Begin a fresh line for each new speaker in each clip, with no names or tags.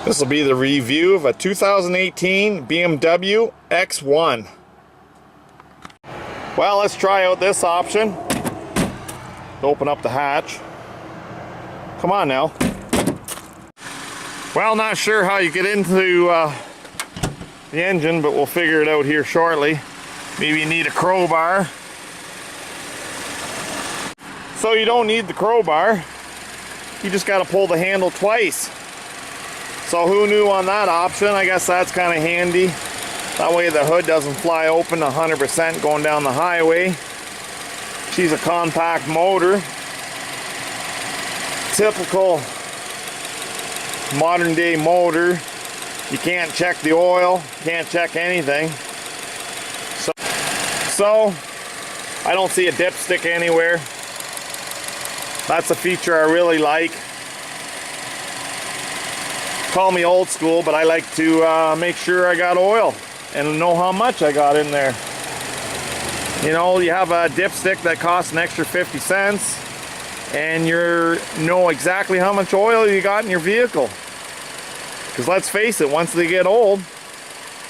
This will be the review of a 2018 BMW X1. Well, let's try out this option. Open up the hatch. Come on now. Well, not sure how you get into the engine, but we'll figure it out here shortly. Maybe you need a crowbar. So you don't need the crowbar. You just got to pull the handle twice. So who knew on that option? I guess that's kind of handy. That way the hood doesn't fly open 100% going down the highway. She's a compact motor. Typical modern day motor. You can't check the oil, can't check anything. So I don't see a dipstick anywhere. That's a feature I really like. Call me old school, but I like to make sure I got oil and know how much I got in there. You know, you have a dipstick that costs an extra 50 cents and you know exactly how much oil you got in your vehicle. Because let's face it, once they get old,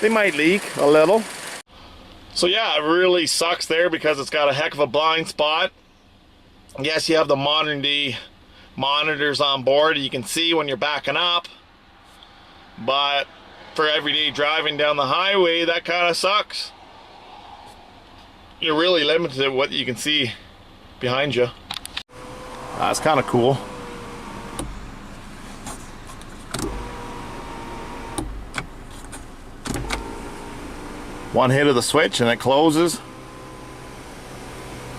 they might leak a little. So yeah, it really sucks there because it's got a heck of a blind spot. Yes, you have the modern day monitors on board. You can see when you're backing up. But for everyday driving down the highway, that kind of sucks. You're really limited to what you can see behind you. That's kind of cool. One hit of the switch and it closes.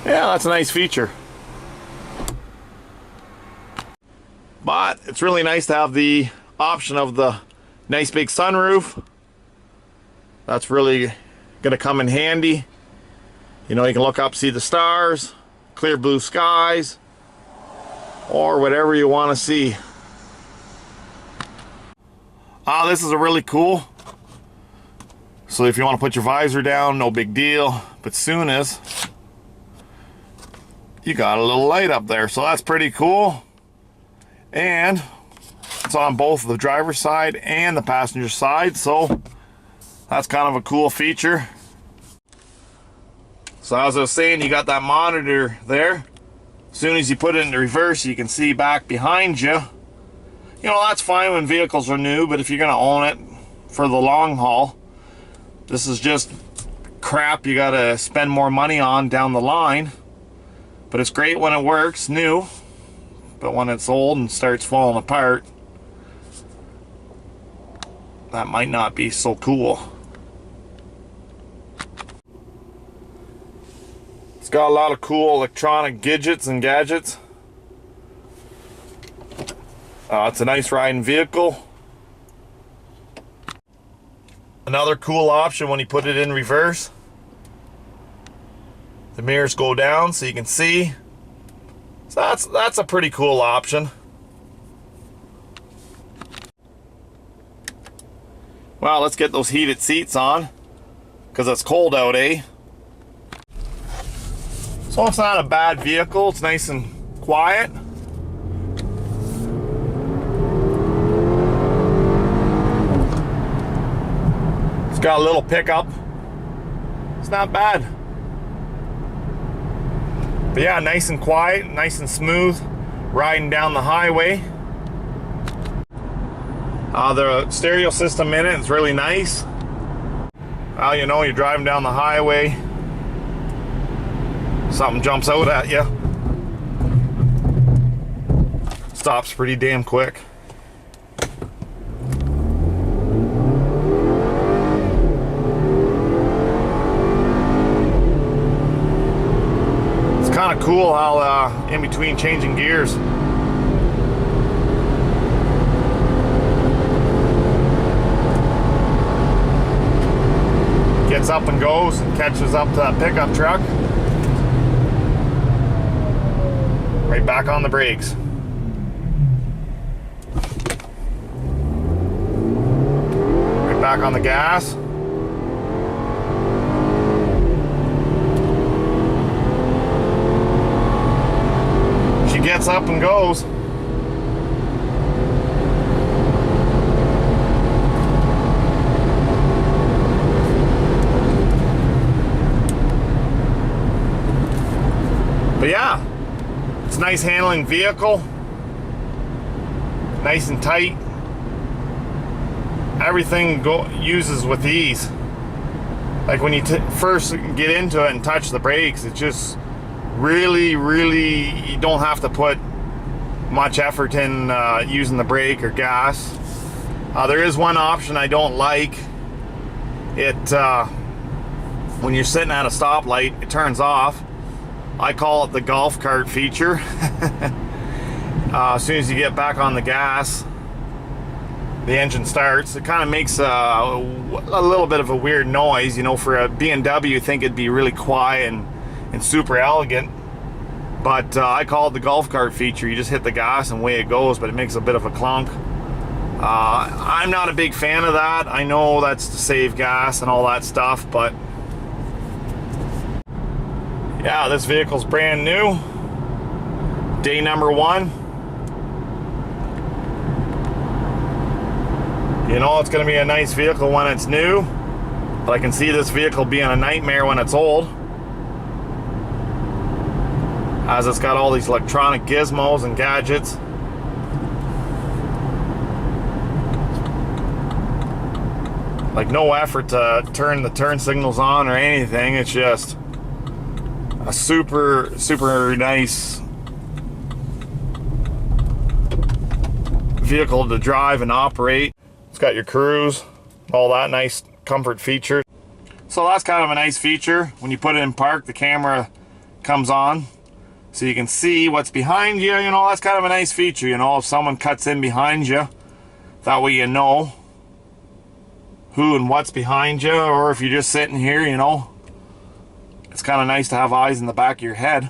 Yeah, that's a nice feature. But it's really nice to have the option of the nice big sunroof. That's really gonna come in handy. You know, you can look up, see the stars, clear blue skies, or whatever you want to see. This is a really cool. So if you want to put your visor down, no big deal. But soon as you got a little light up there, so that's pretty cool. And it's on both the driver's side and the passenger side, so that's kind of a cool feature. So as I was saying, you got that monitor there. As soon as you put it into reverse, you can see back behind you. You know, that's fine when vehicles are new, but if you're going to own it for the long haul, this is just crap you got to spend more money on down the line. But it's great when it works, new. But when it's old and starts falling apart, that might not be so cool. It's got a lot of cool electronic gadgets and gadgets. It's a nice riding vehicle. Another cool option when you put it in reverse, the mirrors go down so you can see. So that's a pretty cool option. Well, let's get those heated seats on because it's cold out, eh? So it's not a bad vehicle. It's nice and quiet. It's got a little pickup. It's not bad. But yeah, nice and quiet, nice and smooth, riding down the highway. The stereo system in it is really nice. You know, you're driving down the highway, something jumps out at you. Stops pretty damn quick. Kind of cool how in between changing gears, gets up and goes and catches up to that pickup truck. Right back on the brakes. Right back on the gas. Gets up and goes. nice handling vehicle, nice and tight. Everything uses with ease. Like when you first get into it and touch the brakes, it's just really, you don't have to put much effort in using the brake or gas. There is one option I don't like. It when you're sitting at a stoplight, it turns off. I call it the golf cart feature. As soon as you get back on the gas, the engine starts. It kind of makes a little bit of a weird noise. You know, for a BMW, you think it'd be really quiet and super elegant. But I call it the golf cart feature. You just hit the gas and away it goes, but it makes a bit of a clunk. I'm not a big fan of that. I know that's to save gas and all that stuff, but yeah, this vehicle's brand new. Day number 1. You know, it's going to be a nice vehicle when it's new, but I can see this vehicle being a nightmare when it's old, as it's got all these electronic gizmos and gadgets. Like no effort to turn the turn signals on or anything. It's just a super nice vehicle to drive and operate. It's got your cruise, all that nice comfort feature. So that's kind of a nice feature. When you put it in park, the camera comes on so you can see what's behind you. You know, that's kind of a nice feature. You know, if someone cuts in behind you, that way you know who and what's behind you. Or if you're just sitting here, you know, it's kind of nice to have eyes in the back of your head.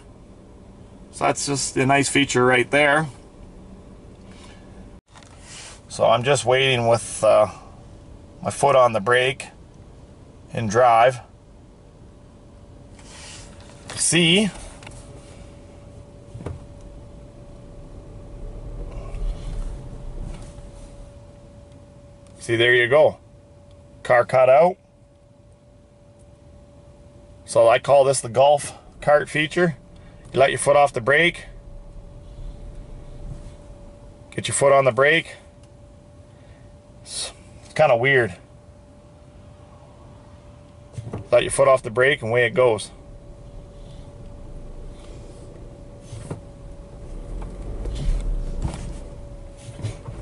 So that's just a nice feature right there. So I'm just waiting with my foot on the brake in drive. See there you go. Car cut out. So I call this the golf cart feature. You let your foot off the brake. Get your foot on the brake. It's kind of weird. Let your foot off the brake and away it goes.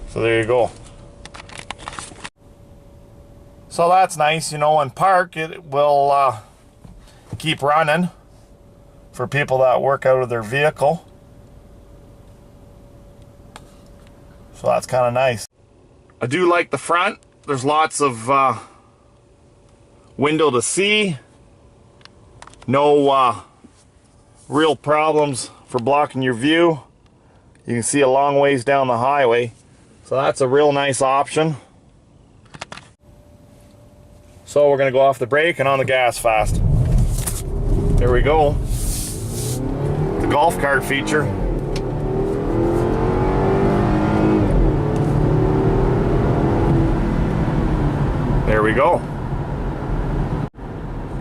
So there you go. So that's nice, you know, in park it will keep running for people that work out of their vehicle. So that's kind of nice. I do like the front. There's lots of window to see. No real problems for blocking your view. You can see a long ways down the highway. So that's a real nice option. So we're going to go off the brake and on the gas fast. There we go. The golf cart feature. There we go.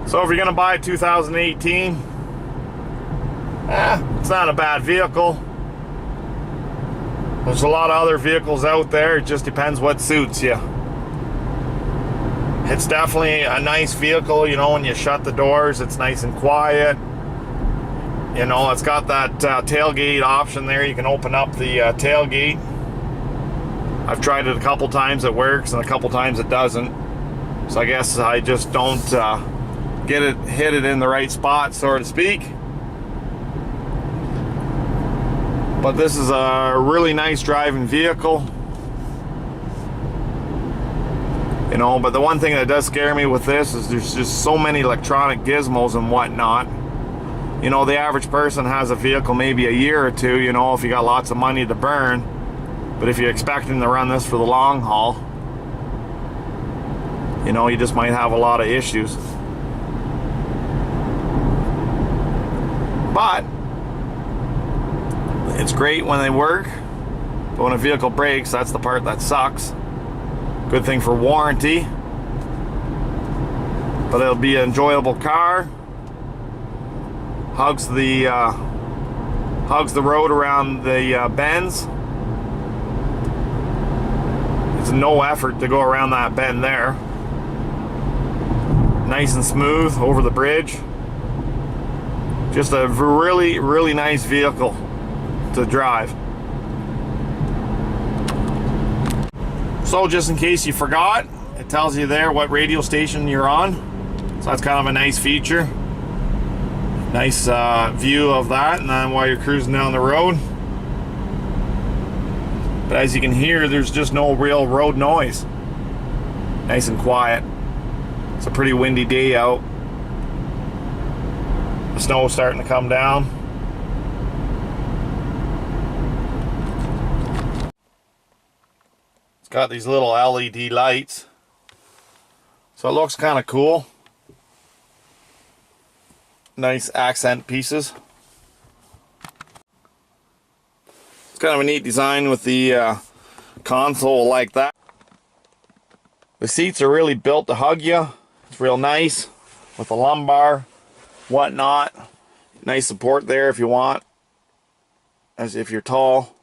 So if you're going to buy a 2018, it's not a bad vehicle. There's a lot of other vehicles out there. It just depends what suits you. It's definitely a nice vehicle, you know, when you shut the doors, it's nice and quiet. You know, it's got that tailgate option there. You can open up the tailgate. I've tried it a couple times, it works, and a couple times it doesn't. So I guess I just don't hit it in the right spot, so to speak. But this is a really nice driving vehicle. You know, but the one thing that does scare me with this is there's just so many electronic gizmos and whatnot. You know, the average person has a vehicle maybe a year or two, you know, if you got lots of money to burn. But if you're expecting to run this for the long haul, you know, you just might have a lot of issues. But it's great when they work, but when a vehicle breaks, that's the part that sucks. Good thing for warranty, but it'll be an enjoyable car. Hugs the Hugs the road around the bends. It's no effort to go around that bend there. Nice and smooth over the bridge. Just a really, really nice vehicle to drive. So just in case you forgot, it tells you there what radio station you're on. So that's kind of a nice feature. Nice view of that, and then while you're cruising down the road. But as you can hear, there's just no real road noise. Nice and quiet. It's a pretty windy day out. The snow is starting to come down. It's got these little LED lights. So it looks kind of cool. Nice accent pieces. It's kind of a neat design with the console like that. The seats are really built to hug you. It's real nice with the lumbar, whatnot. Nice support there if you want, as if you're tall,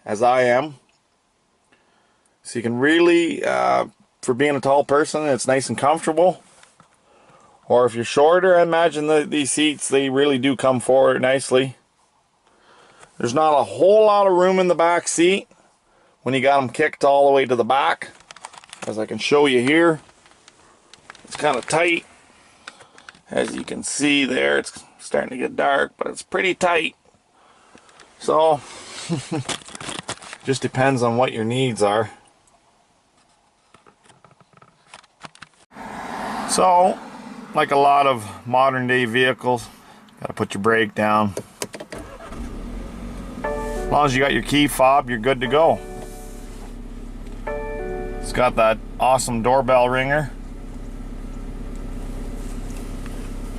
as I am. So you can really, for being a tall person, it's nice and comfortable. Or if you're shorter, I imagine these seats, they really do come forward nicely. There's not a whole lot of room in the back seat when you got them kicked all the way to the back. As I can show you here, it's kind of tight. As you can see there, it's starting to get dark, but it's pretty tight. So, just depends on what your needs are. So, like a lot of modern day vehicles, gotta put your brake down. As long as you got your key fob, you're good to go. It's got that awesome doorbell ringer.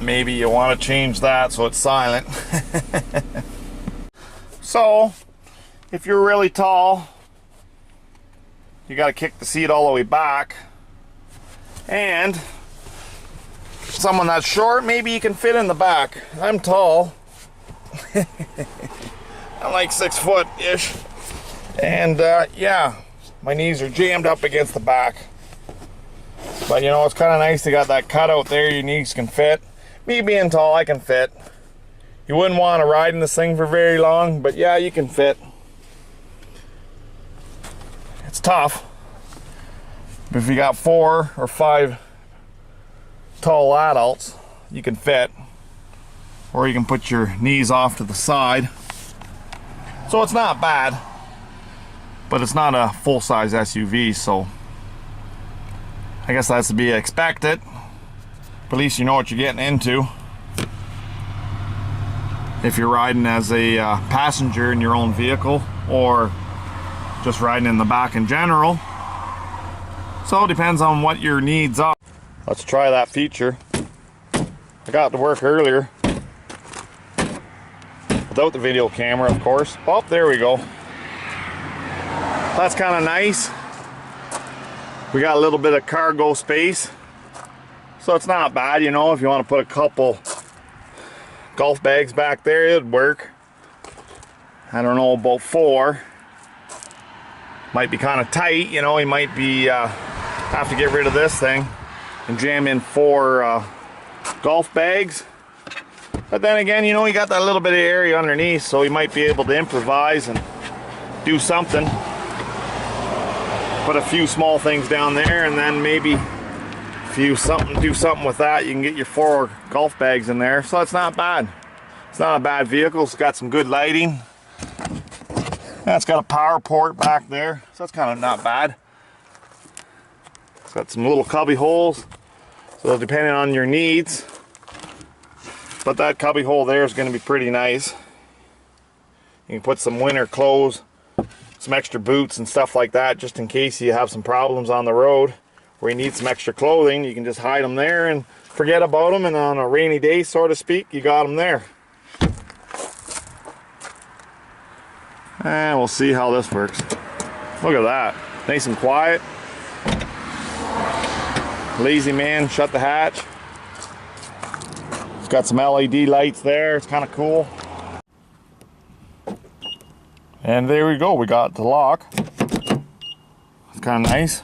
Maybe you want to change that so it's silent. So, if you're really tall, you got to kick the seat all the way back. And someone that's short, maybe you can fit in the back. I'm tall. I'm like 6 foot-ish. And yeah, my knees are jammed up against the back. But you know, it's kind of nice to got that cutout there, your knees can fit. Me being tall, I can fit. You wouldn't want to ride in this thing for very long, but yeah, you can fit. It's tough. But if you got 4 or 5 tall adults, you can fit. Or you can put your knees off to the side. So it's not bad, but it's not a full-size SUV, so I guess that's to be expected. But at least you know what you're getting into if you're riding as a passenger in your own vehicle or just riding in the back in general. So it depends on what your needs are. Let's try that feature. I got to work earlier without the video camera, of course. Oh, there we go. That's kind of nice. We got a little bit of cargo space, so it's not bad, you know. If you want to put a couple golf bags back there, it'd work. I don't know about 4. Might be kind of tight, you know. You might be have to get rid of this thing and jam in 4 golf bags. But then again, you know, you got that little bit of area underneath, so you might be able to improvise and do something. Put a few small things down there, and then maybe if you do something with that, you can get your 4 golf bags in there. So it's not bad. It's not a bad vehicle. It's got some good lighting. It's got a power port back there, so that's kind of not bad. It's got some little cubby holes, so depending on your needs. But that cubby hole there is going to be pretty nice. You can put some winter clothes, some extra boots and stuff like that, just in case you have some problems on the road where you need some extra clothing. You can just hide them there and forget about them, and on a rainy day, so to speak, you got them there. And we'll see how this works. Look at that, nice and quiet. Lazy man, shut the hatch. It's got some LED lights there, it's kind of cool. And there we go, we got the lock. It's kind of nice.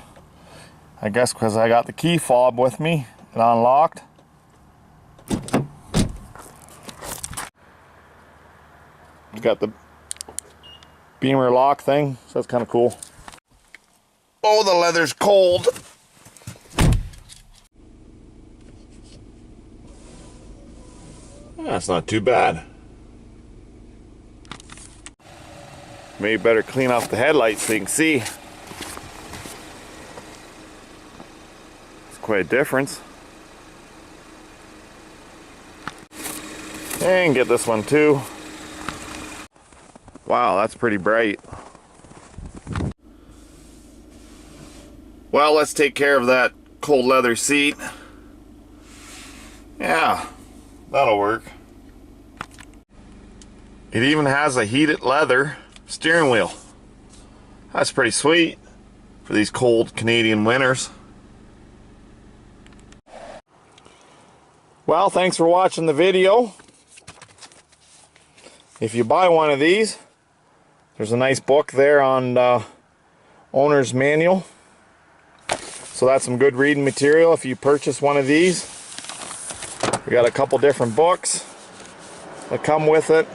I guess because I got the key fob with me, it unlocked. You got the Beamer lock thing, so that's kind of cool. Oh, the leather's cold. That's not too bad. Maybe better clean off the headlights so you can see. It's quite a difference. And get this one too. Wow, that's pretty bright. Well, let's take care of that cold leather seat. Yeah, that'll work. It even has a heated leather steering wheel. That's pretty sweet for these cold Canadian winters. Well, thanks for watching the video. If you buy one of these, there's a nice book there on owner's manual. So that's some good reading material if you purchase one of these. We got a couple different books that come with it.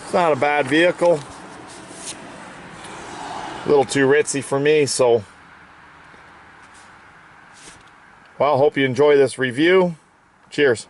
It's not a bad vehicle. A little too ritzy for me, so well, hope you enjoy this review. Cheers.